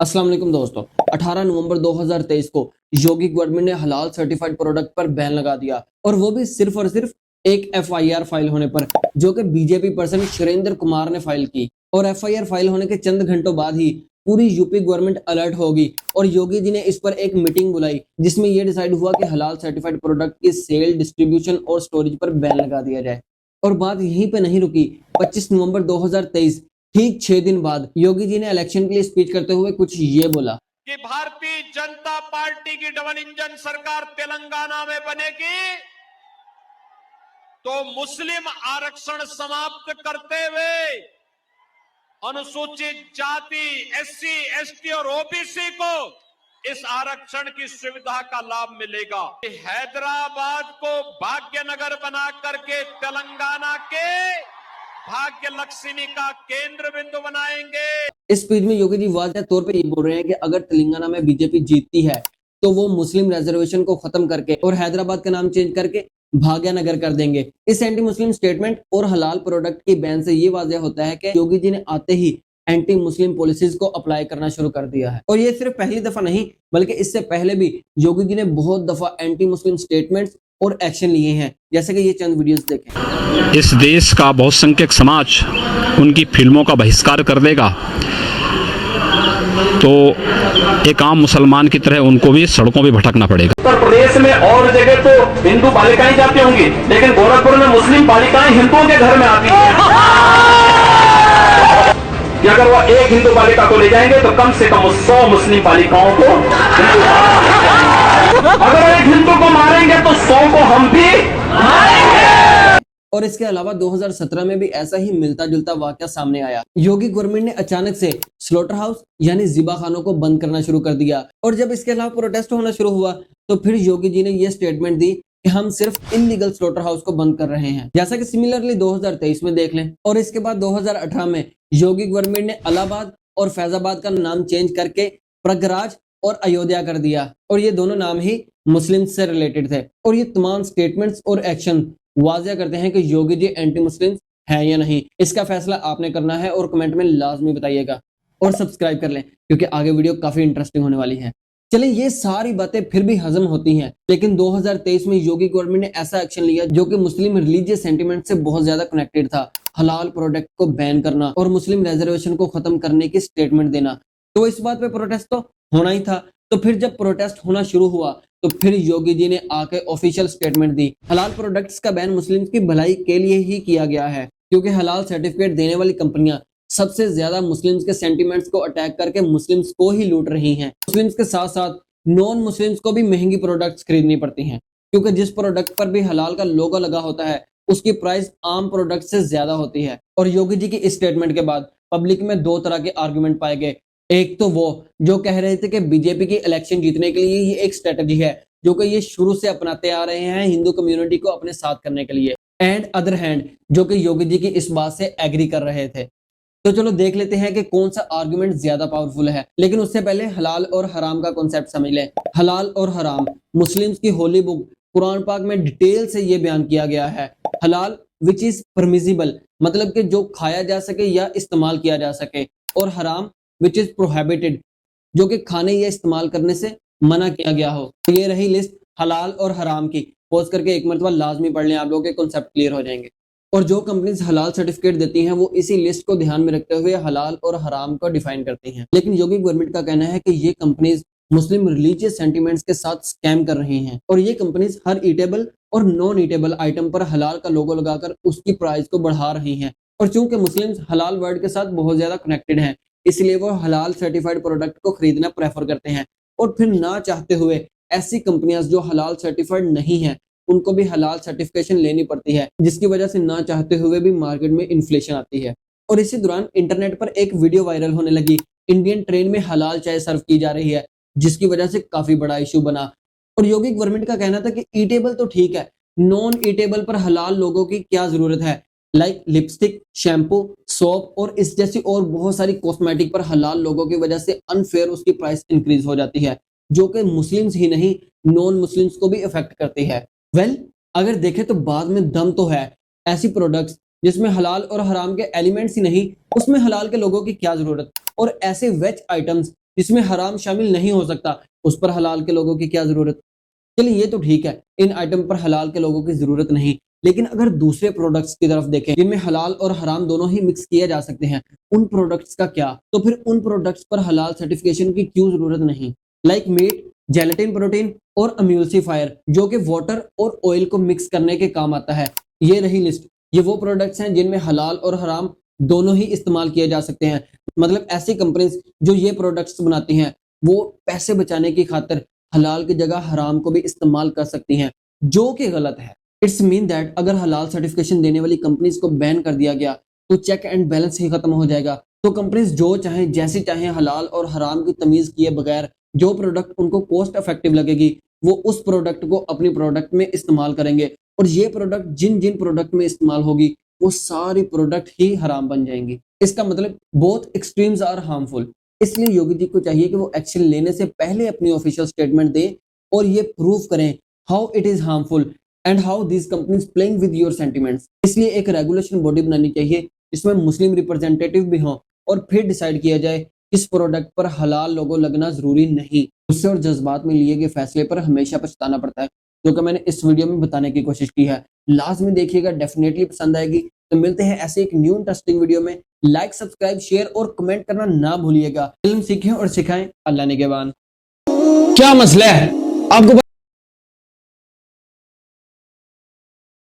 अस्सलाम वालेकुम दोस्तों। 18 नवंबर 2023 को योगी गवर्नमेंट ने हलाल सर्टिफाइड प्रोडक्ट पर बैन लगा दिया और वो भी सिर्फ और सिर्फ एक एफआईआर फाइल होने पर, जो कि बीजेपी पर्सन सुरेंद्र कुमार ने फाइल की। और एफआईआर फाइल होने के चंद घंटों बाद ही पूरी यूपी गवर्नमेंट अलर्ट होगी और योगी जी ने इस पर एक मीटिंग बुलाई जिसमें यह डिसाइड हुआ कि हलाल सर्टिफाइड प्रोडक्ट की सेल, डिस्ट्रीब्यूशन और स्टोरेज पर बैन लगा दिया जाए। और बात यहीं पे नहीं रुकी। 25 नवंबर 2023 ठीक 6 दिन बाद योगी जी ने इलेक्शन के लिए स्पीच करते हुए कुछ ये बोला कि भारतीय जनता पार्टी की डबल इंजन सरकार तेलंगाना में बनेगी तो मुस्लिम आरक्षण समाप्त करते हुए अनुसूचित जाति, एससी, एसटी और ओबीसी को इस आरक्षण की सुविधा का लाभ मिलेगा। हैदराबाद को भाग्यनगर बना करके तेलंगाना के भाग्य लक्ष्मी का केंद्र बिंदु बनाएंगे। इस स्पीच में योगी जी वाज़ेह तौर पे ये बोल रहे हैं कि अगर तेलंगाना में बीजेपी जीतती है तो वो मुस्लिम रिजर्वेशन को खत्म करके और हैदराबाद का नाम चेंज करके भाग्यनगर कर देंगे। इस एंटी मुस्लिम स्टेटमेंट और हलाल प्रोडक्ट की बैन से ये वाज़ेह होता है कि योगी जी ने आते ही एंटी मुस्लिम पॉलिसीज को अप्लाई करना शुरू कर दिया है। और ये सिर्फ पहली दफा नहीं बल्कि इससे पहले भी योगी जी ने बहुत दफा एंटी मुस्लिम स्टेटमेंट्स और एक्शन लिए हैं, जैसे कि ये चंद वीडियोस देखें। इस देश का बहुसंख्यक समाज उनकी फिल्मों का बहिष्कार कर देगा तो एक आम मुसलमान की तरह उनको भी सड़कों पे भटकना पड़ेगा। उत्तर प्रदेश में और जगह तो हिंदू बालिकाएं जाती होंगी, लेकिन गोरखपुर में मुस्लिम बालिकाएं हिंदुओं के घर में आती हैं। कि अगर वो एक हिंदू बालिका को ले जाएंगे तो कम से कम 100 मुस्लिम बालिकाओं को, अगर एक हिंदू को मारेंगे तो 100 को हम भी मारेंगे। और इसके अलावा 2017 में भी ऐसा ही मिलता जुलता वाकया सामने आया। योगी गवर्नमेंट ने अचानक से स्लॉटर हाउस यानी ज़िबाखानों को बंद करना शुरू कर दिया और जब इसके खिलाफ प्रोटेस्ट होना शुरू हुआ तो फिर योगी जी ने यह स्टेटमेंट दी कि हम सिर्फ इलीगल स्लॉटर हाउस को बंद कर रहे हैं, जैसा कि सिमिलरली 2023 में देख लें। और इसके बाद 2018 में योगी गवर्नमेंट ने इलाहाबाद और फैजाबाद का नाम चेंज करके प्रयागराज और अयोध्या कर दिया और ये दोनों नाम ही मुस्लिम से रिलेटेड थे। और ये तमाम स्टेटमेंट्स और एक्शन वाज़ेह करते हैं कि योगी जी एंटी मुस्लिम है या नहीं। इसका फैसला आपने करना है और कमेंट में लाजमी बताइएगा और सब्सक्राइब कर लें क्योंकि आगे वीडियो काफी इंटरेस्टिंग होने वाली है। चलें, ये सारी बातें फिर भी हजम होती हैं, लेकिन 2023 में योगी गवर्नमेंट ने ऐसा एक्शन लिया जो कि मुस्लिम रिलीजियस सेंटिमेंट से बहुत ज्यादा कनेक्टेड था। हलाल प्रोडक्ट को बैन करना और मुस्लिम रिजर्वेशन को खत्म करने की स्टेटमेंट देना। तो इस बात पे प्रोटेस्ट तो होना ही था। तो फिर जब प्रोटेस्ट होना शुरू हुआ तो फिर योगी जी ने आके ऑफिशियल स्टेटमेंट दी। हलाल प्रोडक्ट्स का बैन मुस्लिम्स की भलाई के लिए ही किया गया है क्योंकि हलाल सर्टिफिकेट देने वाली कंपनियां सबसे ज्यादा मुस्लिम्स के सेंटिमेंट्स को अटैक करके मुस्लिम्स को ही लूट रही हैं। मुस्लिम्स के साथ साथ नॉन मुस्लिम्स को भी महंगी प्रोडक्ट्स खरीदनी पड़ती हैं क्योंकि जिस प्रोडक्ट पर भी हलाल का लोगो लगा होता है उसकी प्राइस आम प्रोडक्ट से ज्यादा होती है। और योगी जी की इस स्टेटमेंट के बाद पब्लिक में दो तरह के आर्गुमेंट पाए गए। एक तो वो जो कह रहे थे कि बीजेपी की इलेक्शन जीतने के लिए ये एक स्ट्रेटजी है जो कि ये शुरू से अपनाते आ रहे हैं हिंदू कम्युनिटी को अपने साथ करने के लिए, एंड अदर हैंड जो कि योगी जी की इस बात से एग्री कर रहे थे। तो चलो देख लेते हैं कि कौन सा आर्गुमेंट ज्यादा पावरफुल है, लेकिन उससे पहले हलाल और हराम का कॉन्सेप्ट समझ लें। हलाल और हराम मुस्लिम्स की होली बुक कुरान पाक में डिटेल से ये बयान किया गया है। हलाल विच इज परमिजिबल मतलब कि जो खाया जा सके या इस्तेमाल किया जा सके, और हराम विच इज प्रोहिबिटेड जो कि खाने या इस्तेमाल करने से मना किया गया हो। तो ये रही लिस्ट हलाल और हराम की। पॉज करके एक मरतबा लाजमी पढ़ लें, आप लोगों के कॉन्सेप्ट क्लियर हो जाएंगे। और जो कंपनीज हलाल सर्टिफिकेट देती हैं वो इसी लिस्ट को ध्यान में रखते हुए हलाल और हराम को डिफाइन करती हैं। लेकिन योगी गवर्नमेंट का कहना है कि ये कंपनीज मुस्लिम रिलीजियस सेंटिमेंट्स के साथ स्कैम कर रही हैं और ये कंपनीज हर ईटेबल और नॉन ईटेबल आइटम पर हलाल का लोगो लगाकर उसकी प्राइस को बढ़ा रही हैं। और चूंकि मुस्लिम्स हलाल वर्ड के साथ बहुत ज्यादा कनेक्टेड हैं इसलिए वो हलाल सर्टिफाइड प्रोडक्ट को खरीदना प्रेफर करते हैं। और फिर ना चाहते हुए ऐसी कंपनियां जो हलाल सर्टिफाइड नहीं है उनको भी हलाल सर्टिफिकेशन लेनी पड़ती है, जिसकी वजह से ना चाहते हुए भी मार्केट में इन्फ्लेशन आती है। और इसी दौरान इंटरनेट पर एक वीडियो वायरल होने लगी। इंडियन ट्रेन में हलाल चाय सर्व की जा रही है जिसकी वजह से काफी बड़ा इशू बना। और योगी गवर्नमेंट का कहना था कि ईटेबल तो ठीक है, नॉन ईटेबल पर हलाल लोगों की क्या जरूरत है। लाइक लिपस्टिक, शैम्पू, सोप और इस जैसी और बहुत सारी कॉस्मेटिक पर हलाल लोगों की वजह से अनफेयर उसकी प्राइस इंक्रीज हो जाती है जो कि मुस्लिम्स ही नहीं नॉन मुस्लिम्स को भी अफेक्ट करती है। वेल, अगर देखें तो बाद में दम तो है। ऐसी प्रोडक्ट्स जिसमें हलाल और हराम के एलिमेंट्स ही नहीं उसमें हलाल के लोगों की क्या जरूरत। और ऐसे वेज आइटम्स जिसमें हराम शामिल नहीं हो सकता, उस पर हलाल के लोगों की क्या जरूरत। चलिए ये तो ठीक है, इन आइटम पर हलाल के लोगों की जरूरत नहीं, लेकिन अगर दूसरे प्रोडक्ट्स की तरफ देखें जिनमें हलाल और हराम दोनों ही मिक्स किए जा सकते हैं, उन प्रोडक्ट्स का क्या। तो फिर उन प्रोडक्ट्स पर हलाल सर्टिफिकेशन की क्यों जरूरत नहीं। लाइक मीट, जेलेटिन प्रोटीन और अम्यूल्सिफायर जो कि वाटर और ऑयल को मिक्स करने के काम आता है। ये रही लिस्ट, ये वो प्रोडक्ट्स हैं जिनमें हलाल और हराम दोनों ही इस्तेमाल किए जा सकते हैं। मतलब ऐसी कंपनीज जो ये प्रोडक्ट्स बनाती हैं वो पैसे बचाने की खातिर हलाल की जगह हराम को भी इस्तेमाल कर सकती हैं, जो कि गलत है। इट्स मीन दैट अगर हलाल सर्टिफिकेशन देने वाली कंपनीज को बैन कर दिया गया तो चेक एंड बैलेंस ही खत्म हो जाएगा। तो कंपनीज जो चाहें जैसी चाहें हलाल और हराम की तमीज किए बगैर जो प्रोडक्ट उनको कॉस्ट इफेक्टिव लगेगी वो उस प्रोडक्ट को अपनी प्रोडक्ट में इस्तेमाल करेंगे, और ये प्रोडक्ट जिन जिन प्रोडक्ट में इस्तेमाल होगी वो सारी प्रोडक्ट ही हराम बन जाएंगी। इसका मतलब बोथ एक्सट्रीम्स आर हार्मफुल। इसलिए योगी जी को चाहिए कि वो एक्शन लेने से पहले अपनी ऑफिशियल स्टेटमेंट दें और ये प्रूव करें how it is harmful and how these companies playing with your sentiments. इसलिए एक रेगुलेशन बॉडी बनानी चाहिए जिसमें मुस्लिम रिप्रेजेंटेटिव भी हों, और फिर डिसाइड किया जाए किस प्रोडक्ट पर हलाल लोगो लगना जरूरी नहीं। गुस्से और जज्बात में लिए गए फैसले पर हमेशा पछताना पड़ता है, जो कि मैंने इस वीडियो में बताने की कोशिश की है। लाजमी देखिएगा, डेफिनेटली पसंद आएगी। तो मिलते हैं ऐसे एक न्यू इंटरेस्टिंग वीडियो में। लाइक, सब्सक्राइब, शेयर और कमेंट करना ना भूलिएगा। फिल्म सीखें और सिखाएं, अल्लाह निगहबान। क्या मसला है आपको